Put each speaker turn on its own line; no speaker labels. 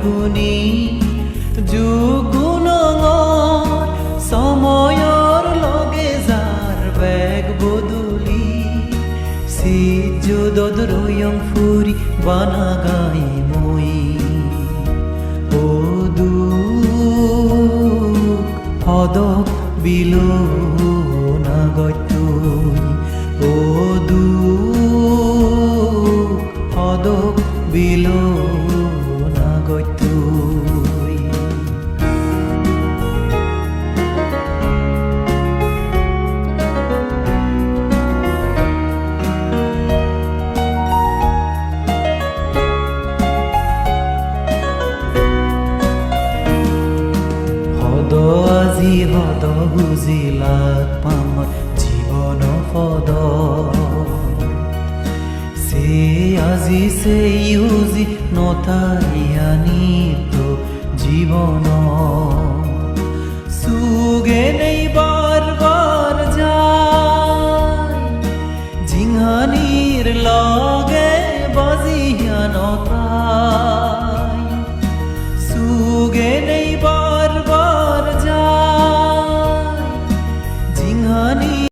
গুণী যুগুণঙৰ সময়ৰ লগে যাৰ বেগ বদলি চিজুদত ৰয়ং ফুৰি বানা গাই মই ও দুখ হদক বিলো নাগতুই ও দুখ হদক বিলো নাগতুই হদ আজি হদ বুজিলাক পাম জীৱন পদ সে আজি সেই উজি নথাইয়ানিত জীবন সুগে নেই বারবার যায় জিংহানির লগে বাজিয়া নথা